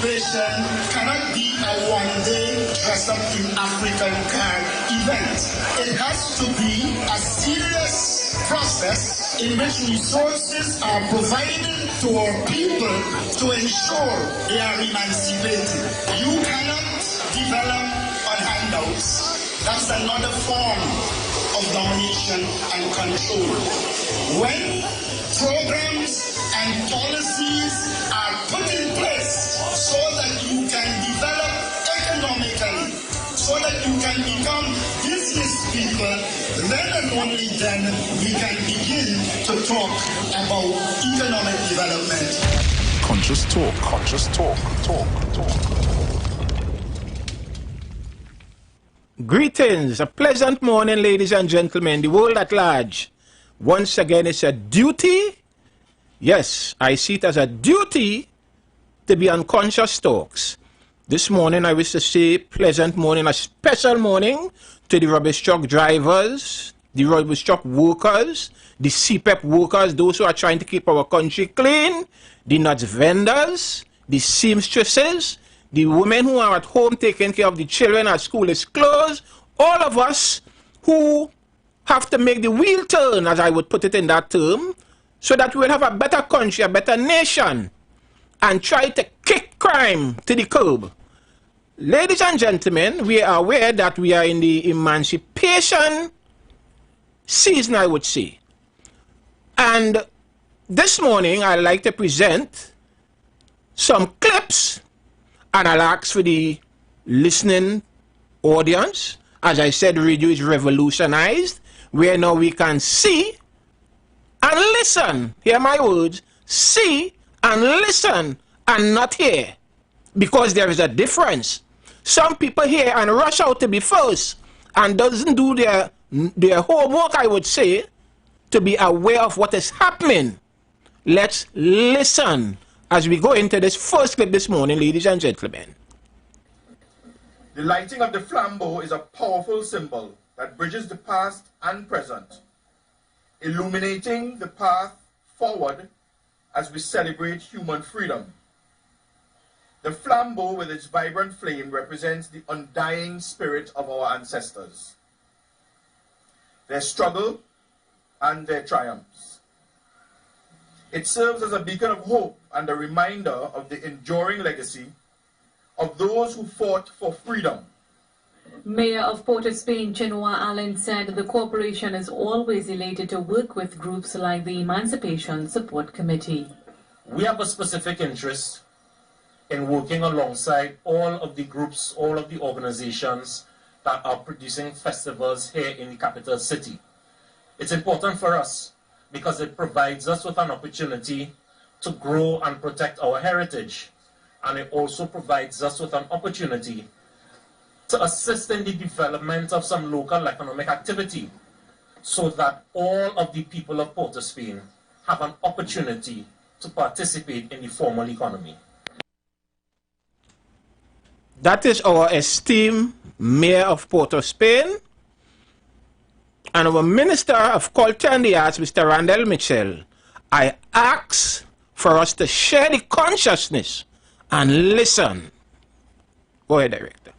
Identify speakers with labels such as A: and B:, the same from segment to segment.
A: Cannot be a one-day dress-up in African card event. It has to be a serious process in which resources are provided to our people to ensure they are emancipated. You cannot develop on handouts. That's another form of domination and control. When programs and policies are put in place so that you can develop economically, so that you can become business people, then and only then we can begin to talk about economic development.
B: Conscious talk, conscious talk, talk.
C: Greetings, a pleasant morning, ladies and gentlemen, the world at large. Once again, it's a duty. Yes, I see it as a duty to be on Conscious Talks. This morning, I wish to say pleasant morning, a special morning to the rubbish truck drivers, the rubbish truck workers, the CPEP workers, those who are trying to keep our country clean, the nuts vendors, the seamstresses, the women who are at home taking care of the children as school is closed, all of us who have to make the wheel turn, as I would put it in that term, so that we will have a better country, a better nation, and try to kick crime to the curb. Ladies and gentlemen, we are aware that we are in the emancipation season, I would say. And this morning, I'd like to present some clips, and I'll ask for the listening audience. As I said, radio is revolutionized, where now we can see and listen. Hear my words. See and listen and not hear. Because there is a difference. Some people hear and rush out to be first and doesn't do their homework, I would say, to be aware of what is happening. Let's listen as we go into this first clip this morning, ladies and gentlemen.
D: The lighting of the flambeau is a powerful symbol that bridges the past and present, illuminating the path forward as we celebrate human freedom. The flambeau with its vibrant flame represents the undying spirit of our ancestors, their struggle and their triumphs. It serves as a beacon of hope and a reminder of the enduring legacy of those who fought for freedom.
E: Mayor of Port of Spain, Chinua Allen, said the corporation is always elated to work with groups like the Emancipation Support Committee.
F: We have a specific interest in working alongside all of the groups, all of the organizations that are producing festivals here in the capital city. It's important for us because it provides us with an opportunity to grow and protect our heritage. And it also provides us with an opportunity to assist in the development of some local economic activity so that all of the people of Port of Spain have an opportunity to participate in the formal economy.
C: That is our esteemed Mayor of Port of Spain and our Minister of Culture and the Arts, Mr. Randall Mitchell. I ask for us to share the consciousness and listen. Go ahead, Director.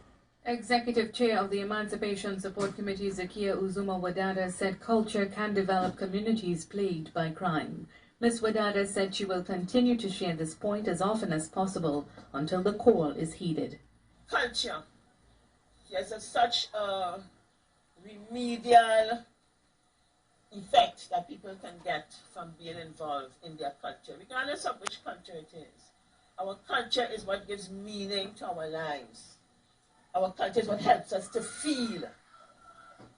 E: Executive Chair of the Emancipation Support Committee, Zakia Uzuma Wadada, said culture can develop communities plagued by crime. Ms. Wadada said she will continue to share this point as often as possible until the call is heeded.
G: Culture. There's such a remedial effect that people can get from being involved in their culture, regardless of which culture it is. Our culture is what gives meaning to our lives. Our culture is what helps us to feel.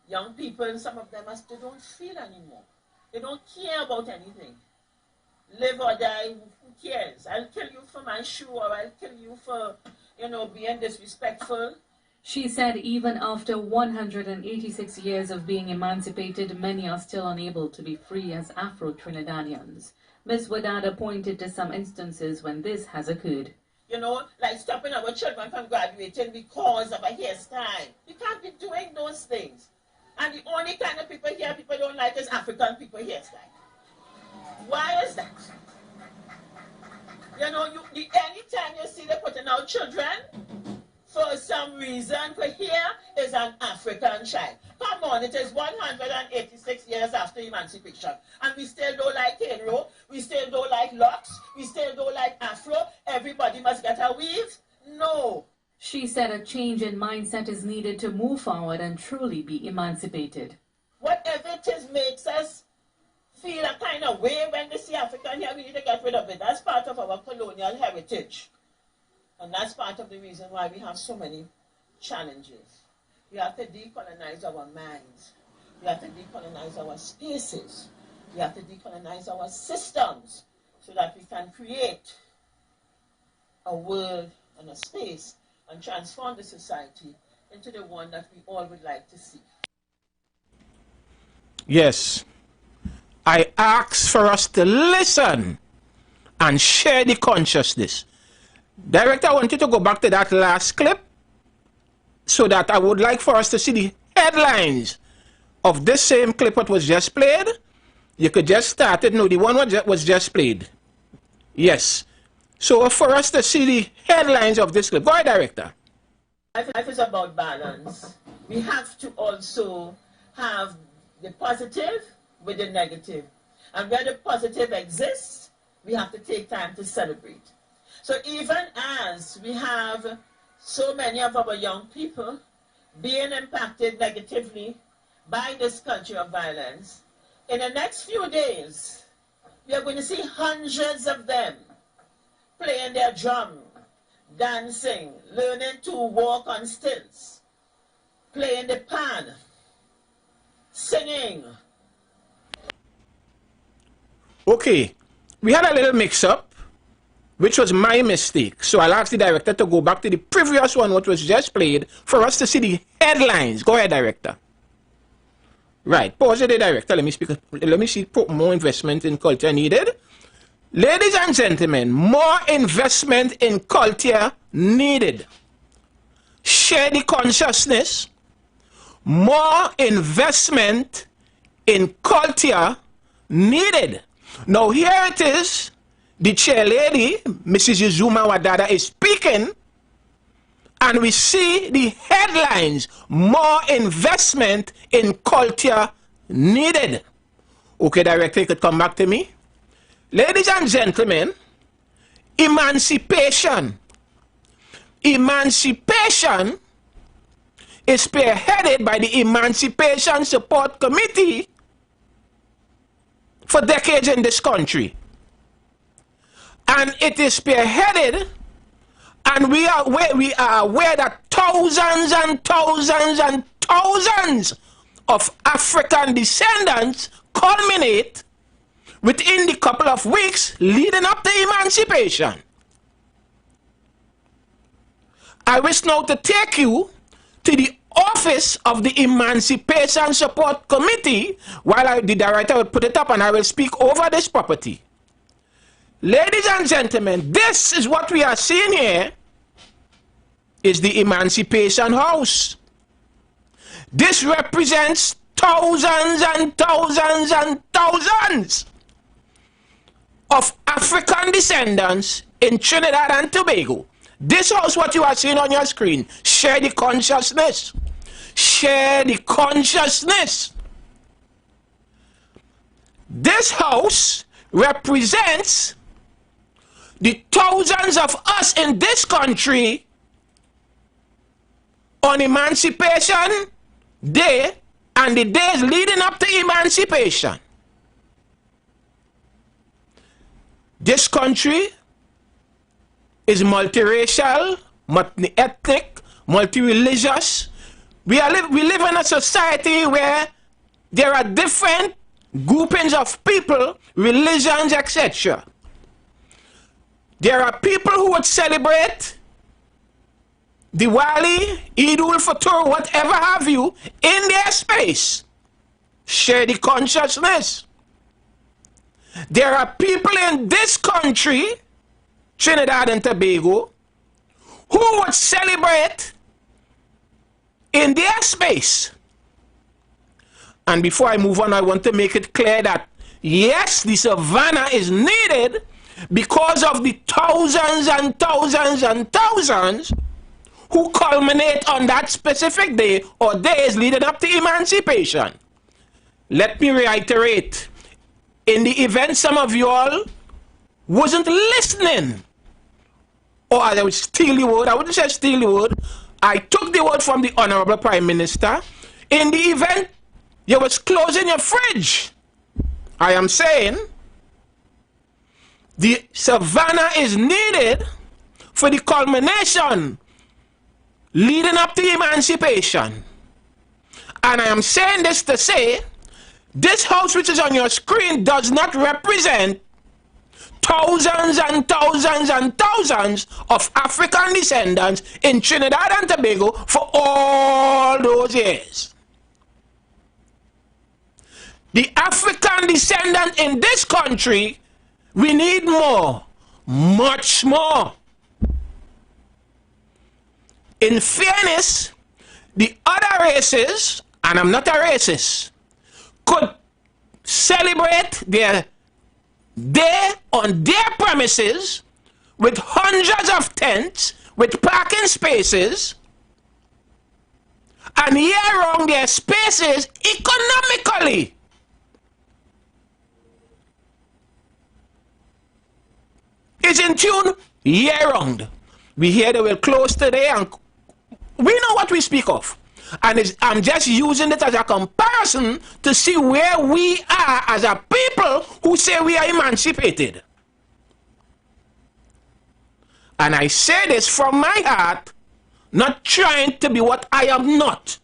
G: Young people, some of them, they don't feel anymore. They don't care about anything. Live or die, who cares? I'll kill you for my shoe, or I'll kill you for, being disrespectful.
E: She said even after 186 years of being emancipated, many are still unable to be free as Afro-Trinidadians. Ms. Wadada pointed to some instances when this has occurred.
G: Like stopping our children from graduating because of a hairstyle. You can't be doing those things. And the only kind of people here people don't like is African people hairstyle. Why is that? You know, anytime you see they putting out children, for some reason, for here is an African child. Come on, it is 186 years after emancipation. And we still don't like Enro, we still don't like locks, we still don't like Afro. Everybody must get a weave? No.
E: She said a change in mindset is needed to move forward and truly be emancipated.
G: Whatever it is makes us feel a kind of way when we see African here, we need to get rid of it. That's part of our colonial heritage. And that's part of the reason why we have so many challenges. We have to decolonize our minds. We have to decolonize our spaces. We have to decolonize our systems so that we can create a world and a space and transform the society into the one that we all would like to see.
C: Yes, I ask for us to listen and share the consciousness. Director, I want you to go back to that last clip so that I would like for us to see the headlines of this same clip that was just played. You could just start it. No, the one was just played. Yes. So for us to see the headlines of this clip. Go ahead, Director.
G: Life is about balance. We have to also have the positive with the negative. And where the positive exists, we have to take time to celebrate. So even as we have so many of our young people being impacted negatively by this culture of violence, in the next few days, we are going to see hundreds of them playing their drum, dancing, learning to walk on stilts, playing the pan, singing.
C: Okay, we had a little mix-up, which was my mistake. So I'll ask the director to go back to the previous one, what was just played, for us to see the headlines. Go ahead, Director. Right, pause it, Director. Let me speak. Let me see. More investment in culture needed. Ladies and gentlemen, more investment in culture needed. Share the consciousness. More investment in culture needed. Now here it is. The chair lady, Mrs. Uzuma Wadada, is speaking, and we see the headlines, more investment in culture needed. Okay, Director, you could come back to me. Ladies and gentlemen, emancipation. Emancipation is spearheaded by the Emancipation Support Committee for decades in this country. And it is spearheaded, and we are aware that thousands and thousands and thousands of African descendants culminate within the couple of weeks leading up to emancipation. I wish now to take you to the office of the Emancipation Support Committee while the director will put it up and I will speak over this property. Ladies and gentlemen, this is what we are seeing here is the Emancipation House. This represents thousands and thousands and thousands of African descendants in Trinidad and Tobago. This house, what you are seeing on your screen, share the consciousness. Share the consciousness. This house represents the thousands of us in this country on Emancipation Day and the days leading up to emancipation. This country is multiracial, multi-ethnic, multi-religious. We live in a society where there are different groupings of people, religions, etc. There are people who would celebrate Diwali, Eid ul-Fitr, whatever have you, in their space. Share the consciousness. There are people in this country, Trinidad and Tobago, who would celebrate in their space. And before I move on, I want to make it clear that yes, the savannah is needed, because of the thousands and thousands and thousands who culminate on that specific day or days leading up to emancipation. Let me reiterate, in the event some of you all wasn't listening, or I would steal the word, I wouldn't say steal the word, I took the word from the Honorable Prime Minister. In the event you was closing your fridge, I am saying the savannah is needed for the culmination leading up to emancipation. And I am saying this to say, this house which is on your screen does not represent thousands and thousands and thousands of African descendants in Trinidad and Tobago for all those years. The African descendant in this country, we need more, much more. In fairness, the other races, and I'm not a racist, could celebrate their day on their premises with hundreds of tents, with parking spaces, and year-round their spaces economically. Is in tune year-round. We hear they will close today, and we know what we speak of. And I'm just using it as a comparison to see where we are as a people who say we are emancipated. And I say this from my heart, not trying to be what I am not.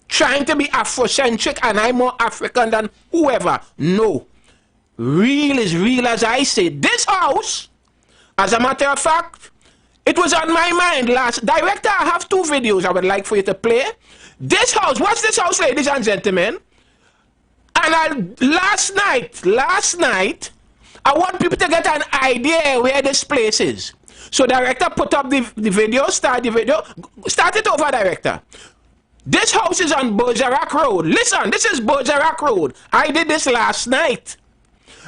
C: Trying to be Afrocentric and I'm more African than whoever. No. Real is real, as I say. This house, as a matter of fact, it was on my mind last. Director, I have 2 videos I would like for you to play. This house, watch this house, ladies and gentlemen. And last night, I want people to get an idea where this place is. So director, put up the video, start the video. Start it over, director. This house is on Bergerac Road. Listen, this is Bergerac Road. I did this last night.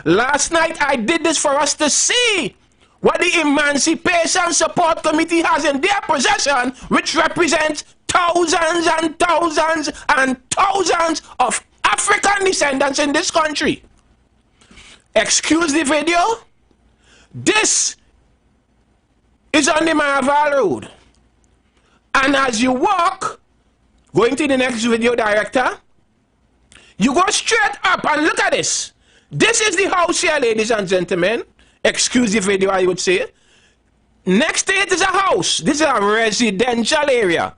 C: Last night, I did this for us to see what the Emancipation Support Committee has in their possession, which represents thousands and thousands and thousands of African descendants in this country. Excuse the video. This is on the Maraval Road. And as you walk, going to the next video, director, you go straight up and look at this. This is the house here, ladies and gentlemen. Excuse the video, I would say. Next to it is a house. This is a residential area.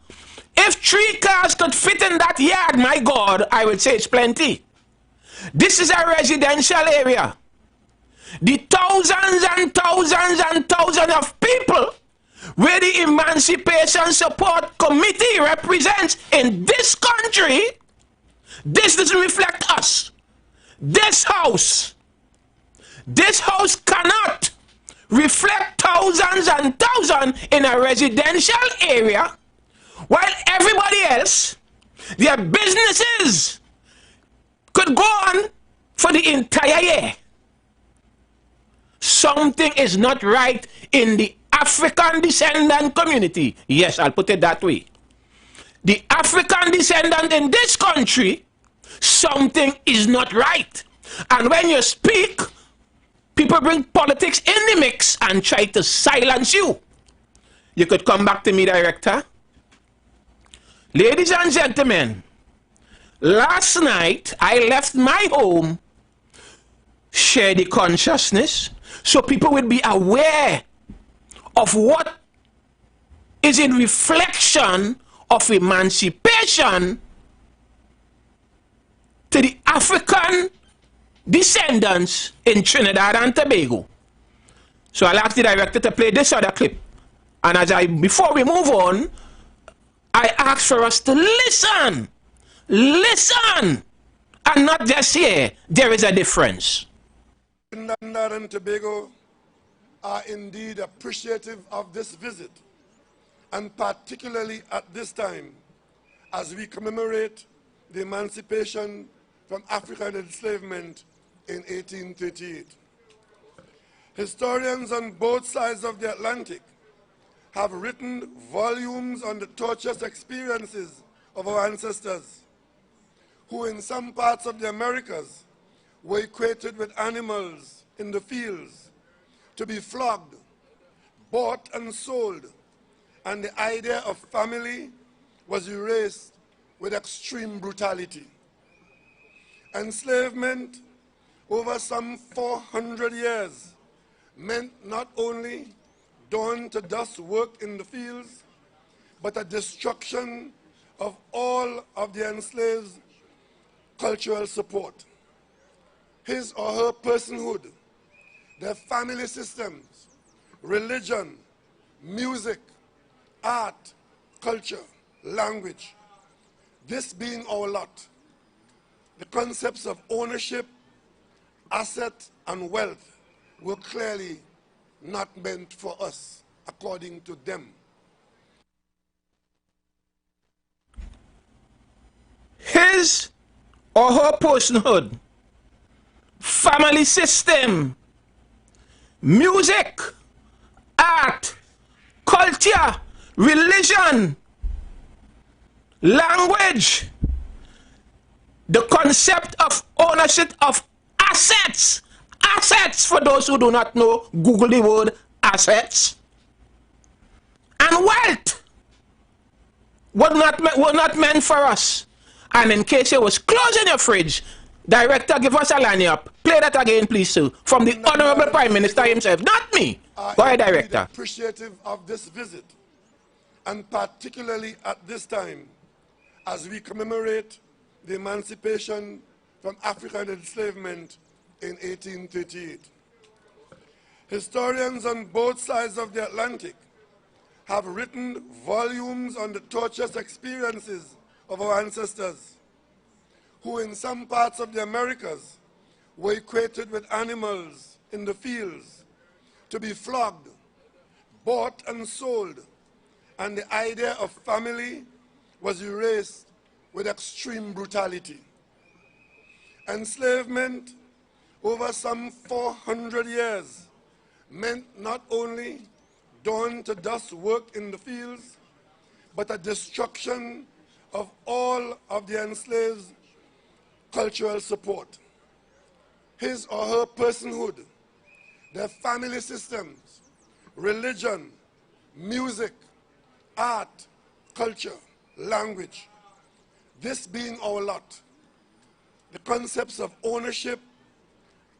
C: If 3 cars could fit in that yard, my God, I would say it's plenty. This is a residential area. The thousands and thousands and thousands of people where the Emancipation Support Committee represents in this country, this doesn't reflect us. This house cannot reflect thousands and thousands in a residential area, while everybody else, their businesses could go on for the entire year. Something is not right in the African descendant community. Yes, I'll put it that way. The African descendant in this country, something is not right. And when you speak, people bring politics in the mix and try to silence you. You could come back to me, director. Ladies and gentlemen, last night I left my home, share the consciousness, so people would be aware of what is in reflection of emancipation to the African descendants in Trinidad and Tobago. So I'll ask the director to play this other clip. And before we move on, I ask for us to listen. Listen. And not just hear. There is a difference.
H: Trinidad and Tobago are indeed appreciative of this visit, and particularly at this time, as we commemorate the emancipation from African enslavement in 1838. Historians on both sides of the Atlantic have written volumes on the torturous experiences of our ancestors, who in some parts of the Americas were equated with animals in the fields, to be flogged, bought and sold, and the idea of family was erased with extreme brutality. Enslavement over some 400 years meant not only dawn to dust work in the fields, but a destruction of all of the enslaved's cultural support. His or her personhood, their family systems, religion, music, art, culture, language. This being our lot, the concepts of ownership, asset, and wealth were clearly not meant for us, according to them.
C: His or her personhood, family system, music, art, culture, religion, language, the concept of ownership of assets. Assets, for those who do not know, Google the word assets. And wealth were not meant for us. And in case it was closing your fridge, director, give us a line up. Play that again, please, sir. From the Honorable Prime Minister himself, not me. Go ahead, director.
H: Appreciative of this visit, and particularly at this time, as we commemorate the emancipation from African enslavement in 1838. Historians on both sides of the Atlantic have written volumes on the torturous experiences of our ancestors, who in some parts of the Americas were equated with animals in the fields, to be flogged, bought and sold, and the idea of family was erased with extreme brutality. Enslavement over some 400 years meant not only dawn to dust work in the fields, but a destruction of all of the enslaved's cultural support. His or her personhood, their family systems, religion, music, art, culture, language. This being our lot, the concepts of ownership,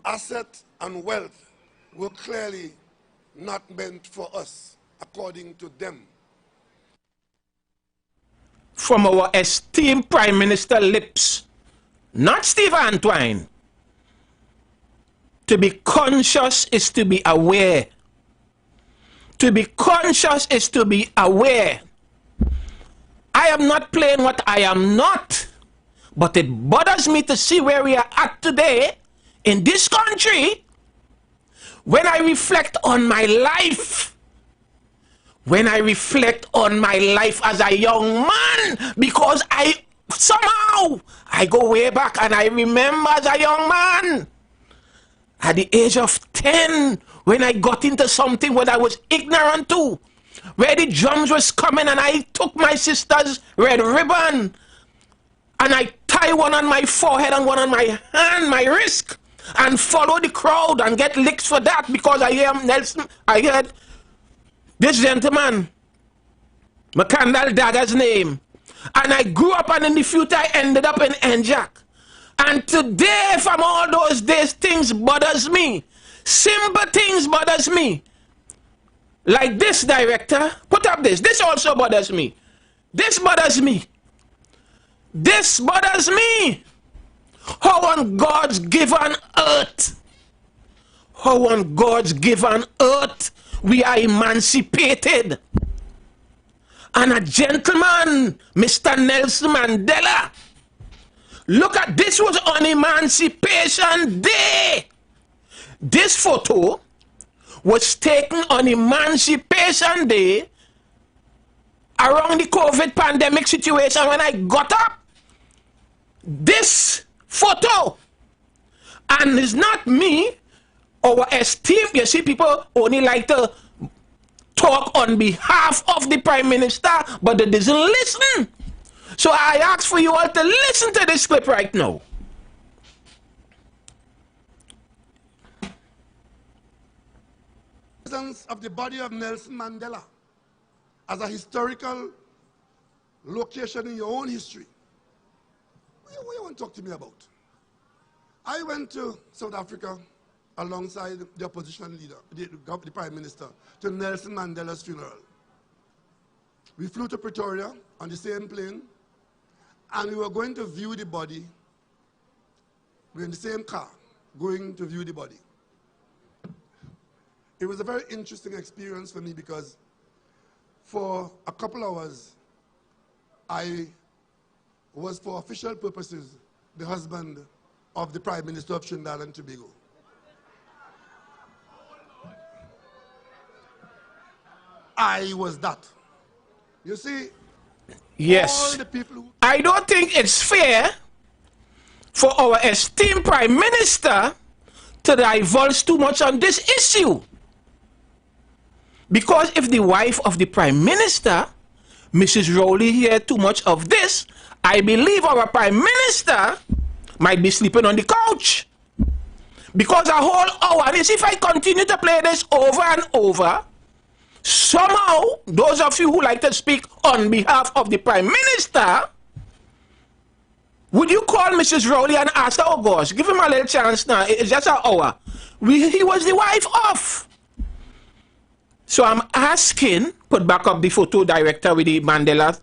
H: asset, and wealth were clearly not meant for us, according to them.
C: From our esteemed Prime Minister lips, not Steve Antoine. To be conscious is to be aware. To be conscious is to be aware. I am not playing what I am not, but it bothers me to see where we are at today in this country when I reflect on my life. When I reflect on my life as a young man, because somehow I go way back and I remember as a young man, at the age of 10, when I got into something what I was ignorant to, where the drums was coming and I took my sister's red ribbon and I tie one on my forehead and one on my hand, my wrist, and follow the crowd and get licks for that because I am Nelson. I heard this gentleman, McCandle Dagger's name, and I grew up and in the future I ended up in NJAC. And today, from all those days, things bothers me. Simple things bothers me. Like this, director, put up this. This also bothers me. This bothers me. This bothers me. How on God's given earth, how on God's given earth, we are emancipated. And a gentleman, Mr. Nelson Mandela, look at this, was on Emancipation Day. This photo was taken on Emancipation Day around the COVID pandemic situation when I got up. This photo, and it's not me our esteem, you see, people only like to talk on behalf of the Prime Minister, but they doesn't listen. So I ask for you all to listen to this clip right now.
H: Of the body of Nelson Mandela as a historical location in your own history. What you want to talk to me about? I went to South Africa alongside the opposition leader, the Prime Minister, to Nelson Mandela's funeral. We flew to Pretoria on the same plane, and we were going to view the body. We were in the same car, going to view the body. It was a very interesting experience for me because for a couple hours, I was, for official purposes, the husband of the Prime Minister of Trinidad and Tobago. I was that. You see,
C: yes,
H: all the people who...
C: I don't think it's fair for our esteemed Prime Minister to divulge too much on this issue. Because if the wife of the Prime Minister, Mrs. Rowley, hear too much of this, I believe our Prime Minister might be sleeping on the couch. Because a whole hour, and if I continue to play this over and over, somehow, those of you who like to speak on behalf of the Prime Minister, would you call Mrs. Rowley and ask her, oh gosh, give him a little chance now, it's just an hour. He was the wife of. So I'm asking, put back up the photo director with the Mandela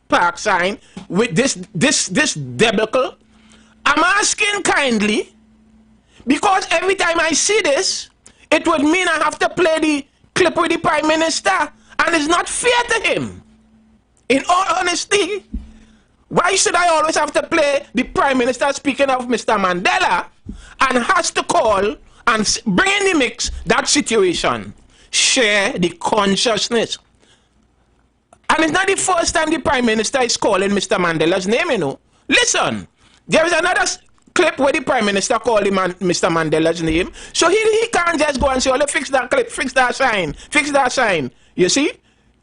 C: Park sign, with this debacle. I'm asking kindly, because every time I see this, it would mean I have to play the clip with the Prime Minister, and it's not fair to him. In all honesty, why should I always have to play the Prime Minister speaking of Mr. Mandela and has to call and bring in the mix that situation? Share the consciousness. And it's not the first time the Prime Minister is calling Mr. Mandela's name, you know. Listen, there is another clip where the Prime Minister called him Mr. Mandela's name. So he can't just go and say, oh, fix that clip, fix that sign, fix that sign. You see?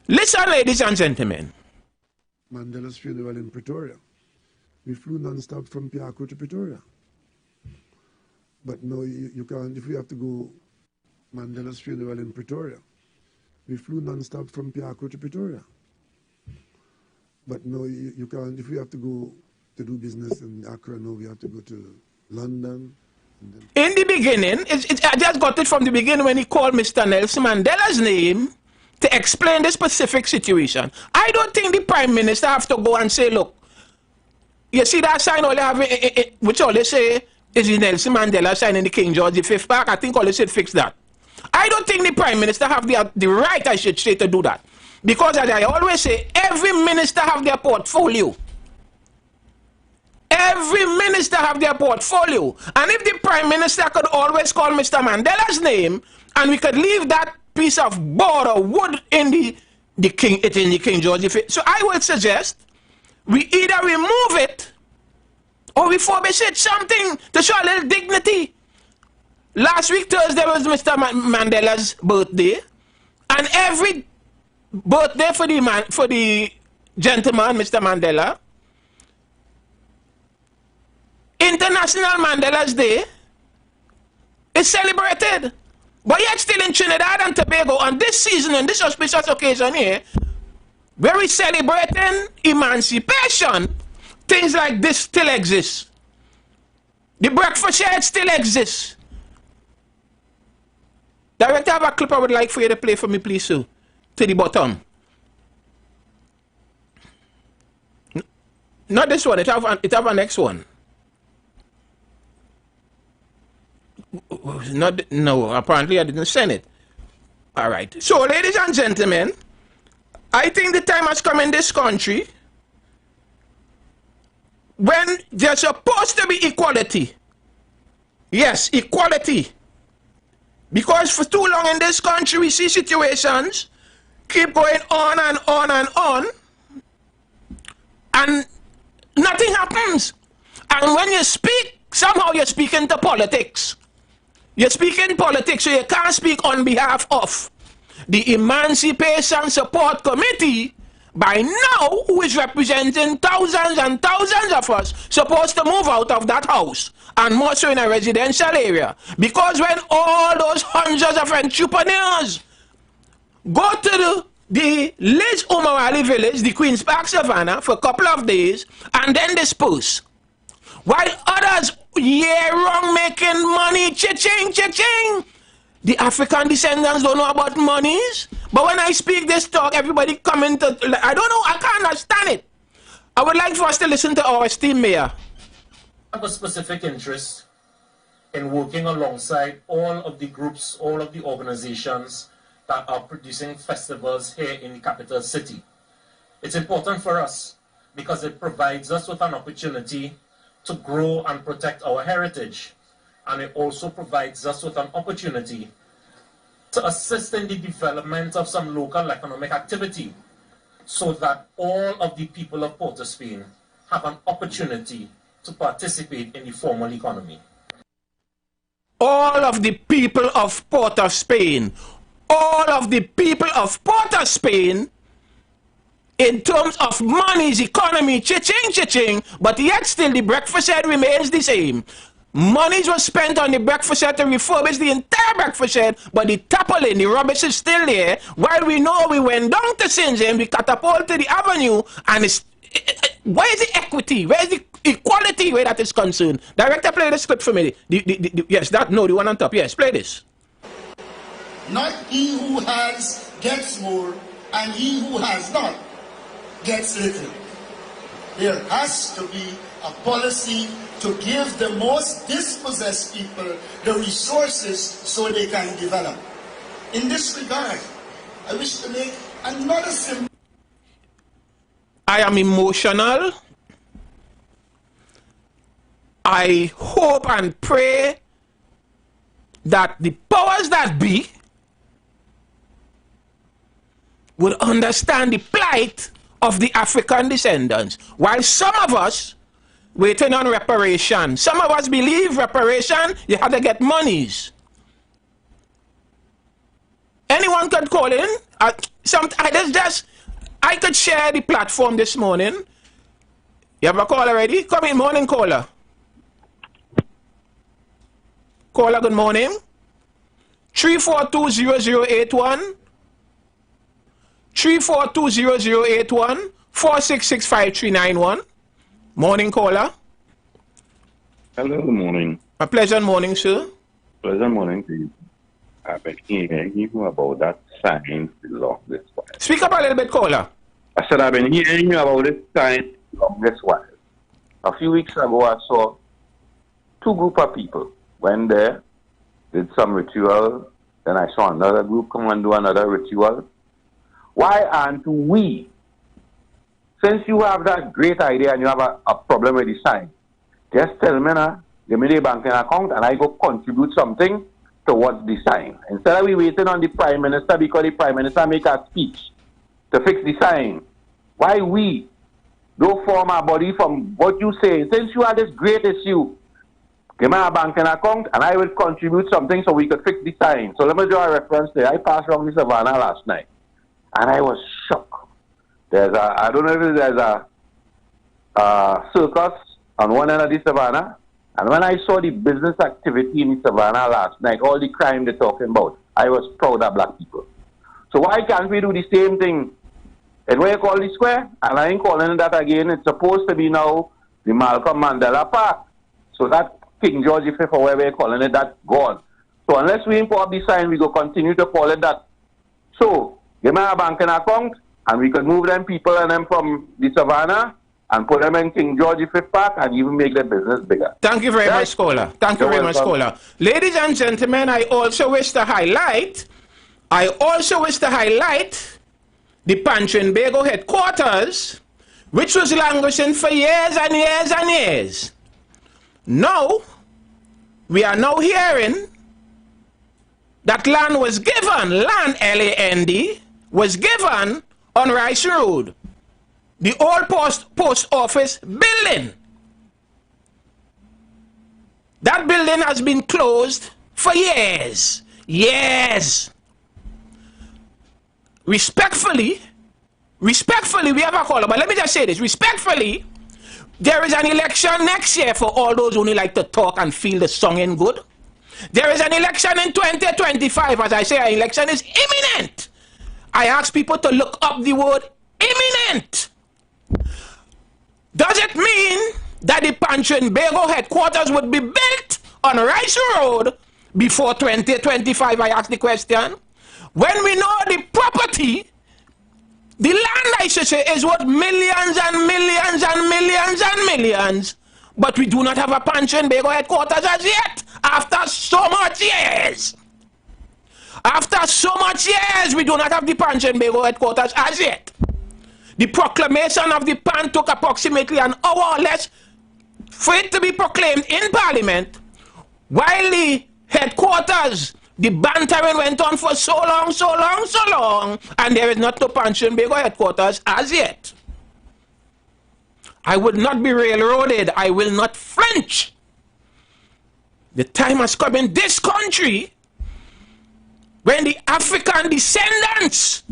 C: Listen, ladies and gentlemen.
H: Mandela's funeral in Pretoria. We flew non-stop from Piako to Pretoria. But no, you can't, if we have to go Mandela's funeral in Pretoria. We flew non-stop from Piako to Pretoria. But no, you can't, if we have to go to do business in Accra, no, we have to go to London.
C: In the beginning, I just got it from the beginning when he called Mr. Nelson Mandela's name to explain the specific situation. I don't think the Prime Minister have to go and say, look, you see that sign all they have, which all they say is the Nelson Mandela sign in the King George V Park. I think all they said fix that. I don't think the Prime Minister have the right, I should say, to do that. Because as I always say, every minister have their portfolio. Every minister have their portfolio. And if the Prime Minister could always call Mr. Mandela's name, and we could leave that piece of board or wood in the King George V. So I would suggest we either remove it or we furbish it, something to show a little dignity. Last week, Thursday, was Mr. Mandela's birthday. And every birthday for the gentleman, Mr. Mandela, International Mandela's Day is celebrated. But yet still in Trinidad and Tobago, on this season, on this auspicious occasion here, where we're celebrating emancipation, things like this still exist. The breakfast shed still exists. Director, I have a clip I would like for you to play for me, please, sir. To the bottom. Not this one, it have a next one. No, apparently I didn't send it. All right. So, ladies and gentlemen, I think the time has come in this country when there's supposed to be equality. Yes, equality. Because for too long in this country, we see situations keep going on and on and on, and nothing happens. And when you speak, somehow you're speaking to politics. You speak in politics, so you can't speak on behalf of the Emancipation Support Committee by now, who is representing thousands and thousands of us, supposed to move out of that house, and more so in a residential area. Because when all those hundreds of entrepreneurs go to the Liz Umawali village, the Queen's Park Savannah, for a couple of days, and then disperse, while others year-round making money, cha-ching, cha-ching, the African descendants don't know about monies. But when I speak this talk, everybody coming to, I don't know, I can't understand it. I would like for us to listen to our esteemed mayor.
F: I have a specific interest in working alongside all of the groups, all of the organizations that are producing festivals here in the capital city. It's important for us because it provides us with an opportunity to grow and protect our heritage. And it also provides us with an opportunity to assist in the development of some local economic activity so that all of the people of Port of Spain have an opportunity to participate in the formal economy.
C: All of the people of Port of Spain, all of the people of Port of Spain, in terms of money's economy, cha-ching, cha-ching, but yet still the breakfast shed remains the same. Monies was spent on the breakfast shed to refurbish the entire breakfast shed, but the tarpaulin, the rubbish is still there. While we know we went down to Sinjin, we catapulted to the avenue, and it's, where is the equity? Where is the equality where that is concerned? Director, play the script for me. Yes, that, no, the one on top. Yes, play this.
A: Not he who has gets more, and he who has not gets little. There has to be a policy to give the most dispossessed people the resources so they can develop. In this regard, I wish to make another simple...
C: I am emotional. I hope and pray that the powers that be would understand the plight of the African descendants. While some of us waiting on reparation, some of us believe reparation, you have to get monies. Anyone could call in. I could share the platform this morning. You have a call already? Come in, morning caller. Caller, good morning. 3420081. 3420081. 4665391. Morning caller.
I: Hello, good morning.
C: A pleasant morning, sir.
I: Pleasant morning to you. I've been hearing you about that sign along this while.
C: Speak up a little bit, caller.
I: I said I've been hearing you about this sign along this while. A few weeks ago, I saw two groups of people went there, did some ritual, then I saw another group come and do another ritual. Why aren't we, since you have that great idea and you have a problem with the sign, just tell me now, give me the banking account and I go contribute something towards the sign. Instead of we waiting on the Prime Minister because the Prime Minister make a speech to fix the sign, why we don't form a body from what you say? Since you have this great issue, give me a banking account and I will contribute something so we could fix the sign. So let me draw a reference there. I passed around the Savannah last night and I was shocked. There's a, I don't know if there's a circus on one end of the Savannah. And when I saw the business activity in the Savannah last night, all the crime they're talking about, I was proud of black people. So why can't we do the same thing? And what you call the square? And I ain't calling it that again. It's supposed to be now the Malcolm Mandela Park. So that King George V or whatever you're calling it, that's gone. So unless we import the sign, we go continue to call it that. So give me a banking account, and we could move them people and them from the Savannah and put them in King George V Park and even make their business bigger.
C: Thank you very much, caller. Thank you very much, caller. Ladies and gentlemen, I also wish to highlight the Panchenbego headquarters, which was languishing for years and years and years. Now, we are now hearing that land was given, land L-A-N-D, was given on Rice Road, the old post office building. That building has been closed for years. Years. Respectfully, we have a caller, but let me just say this. Respectfully, there is an election next year for all those who only like to talk and feel the song ain't good. There is an election in 2025. As I say, an election is imminent. I ask people to look up the word imminent. Does it mean that the Panchenbego headquarters would be built on Rice Road before 2025? I ask the question. When we know the property, the land, I should say, is worth millions and millions and millions and millions, but we do not have a Panchenbego headquarters as yet, after so much years. After so much years, we do not have the Panchenbego headquarters as yet. The proclamation of the PAN took approximately an hour or less for it to be proclaimed in Parliament, while the headquarters, the bantering went on for so long, and there is not the Panchenbego headquarters as yet. I would not be railroaded. I will not flinch. The time has come in this country when the African descendants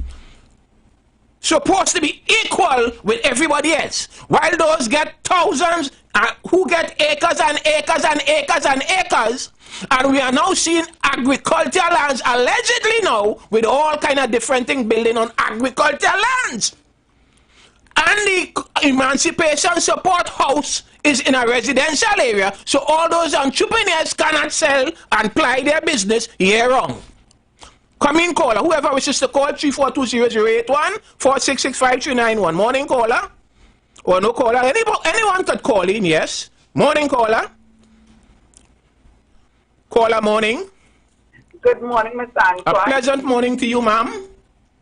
C: supposed to be equal with everybody else, while those get thousands who get acres and acres and acres and acres, and we are now seeing agricultural lands allegedly now with all kind of different things building on agricultural lands, and the Emancipation Support House is in a residential area, so all those entrepreneurs cannot sell and ply their business year round. Come in, caller. Whoever wishes to call, 3420081 4665391. Morning, caller. Or no caller. Anyone could call in, yes. Morning, caller. Caller, morning.
J: Good morning, Mr. Antoine.
C: A pleasant morning to you, ma'am.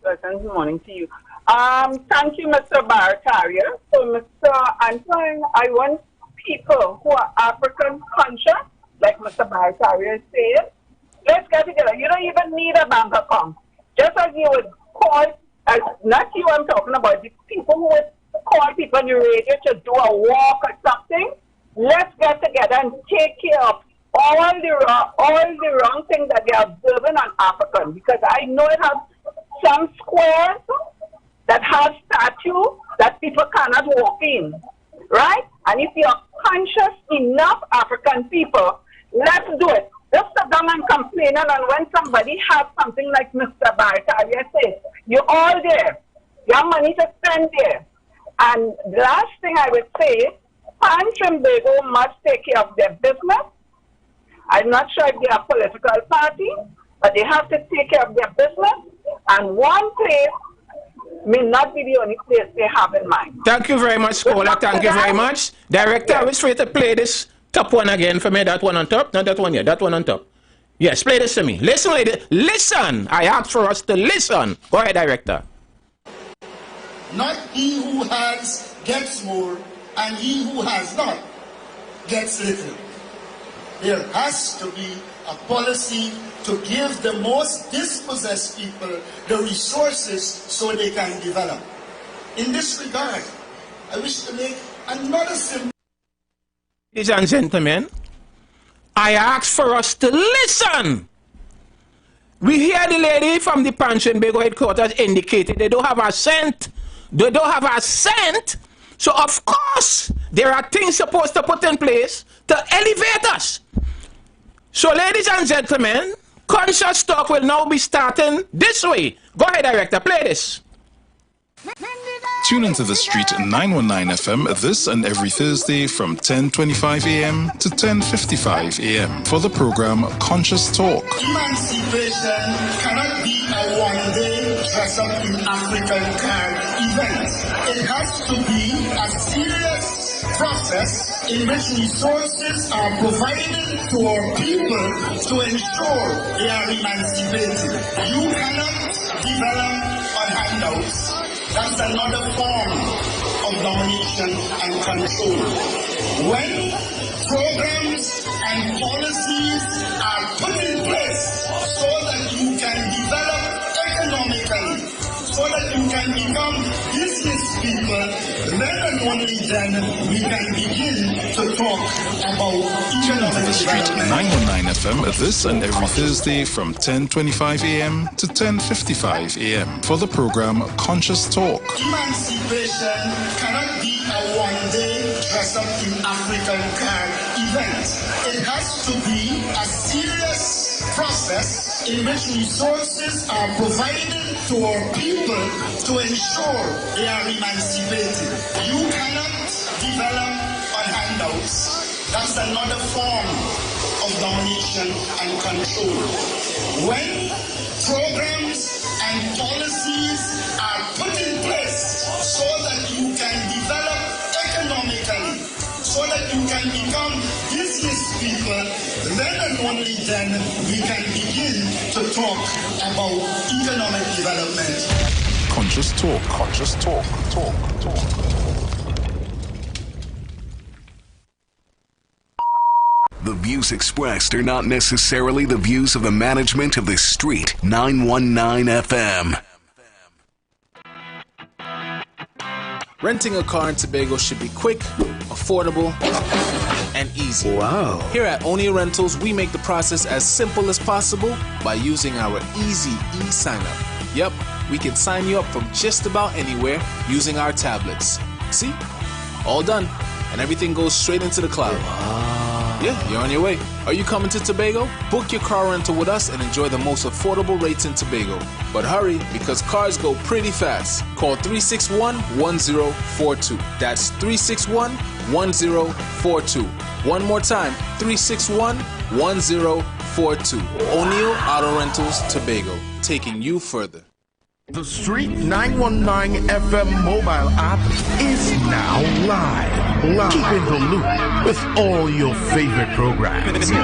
J: Pleasant morning to you. Thank you, Mr. Barataria. So, Mr. Antoine, I want people who are African conscious, like Mr. Barataria is saying, let's get together. You don't even need a bank account. Just as you would call, as not you I'm talking about, the people who would call people on the radio to do a walk or something, let's get together and take care of all the wrong things that they are observing on African. Because I know it has some squares that have statues that people cannot walk in, right? And if you're conscious enough, African people, let's do it. Just sit down and complain, and when somebody has something like Mr. Barataria says, you're all there. You have money to spend there. And the last thing I would say, Panchenbego must take care of their business. I'm not sure if they are a political party, but they have to take care of their business. And one place may not be the only place they have in mind.
C: Thank you very much, caller. Thank you very much. Director, I was free to play this top one again for me. That one on top. Not that one here. That one on top. Yes, play this to me. Listen, lady. Listen. I asked for us to listen. Go ahead, director.
A: Not he who has gets more, and he who has not gets little. There has to be a policy to give the most dispossessed people the resources so they can develop. In this regard, I wish to make another simple...
C: Ladies and gentlemen, I asked for us to listen. We hear the lady from the Panchenbego headquarters indicated they don't have a cent. They don't have a cent. So of course, there are things supposed to put in place to elevate us. So ladies and gentlemen, conscious talk will now be starting this way. Go ahead, director, play this.
B: Tune into The Street 919 FM this and every Thursday from 10:25 a.m. to 10:55 a.m. for the program Conscious Talk.
A: Emancipation cannot be a one-day dress-up in African card event. It has to be a serious process in which resources are provided to our people to ensure they are emancipated. You cannot develop on handouts. That's another form of domination and control. When programs and policies are put in place so that you can develop economically, so that you can become business people, then and only then we can begin to talk about
B: Tune into The Street 919 FM this and every Thursday from 10:25 a.m. to 10:55 a.m. for the program Conscious Talk.
A: Emancipation cannot be a one-day dress-up in African card event. It has to be a serious process in which resources are provided to our people to ensure they are emancipated. You cannot develop on handouts. That's another form of domination and control. When programs and policies are put in place so that you can develop economically, so that you can become business people, then and only then we can begin to talk about economic development.
B: Conscious Talk. Conscious Talk. Talk.
K: The views expressed are not necessarily the views of the management of The Street 919 FM.
L: Renting a car in Tobago should be quick, affordable, and easy.
M: Wow.
L: Here at Oni Rentals, we make the process as simple as possible by using our easy e-sign-up. Yep, we can sign you up from just about anywhere using our tablets. See? All done. And everything goes straight into the cloud.
M: Wow.
L: Yeah, you're on your way. Are you coming to Tobago? Book your car rental with us and enjoy the most affordable rates in Tobago. But hurry, because cars go pretty fast. Call 361-1042. That's 361-1042. One more time, 361-1042. O'Neill Auto Rentals, Tobago, taking you further.
N: The Street 919 FM mobile app is now live. Keep in the loop with all your favorite programs.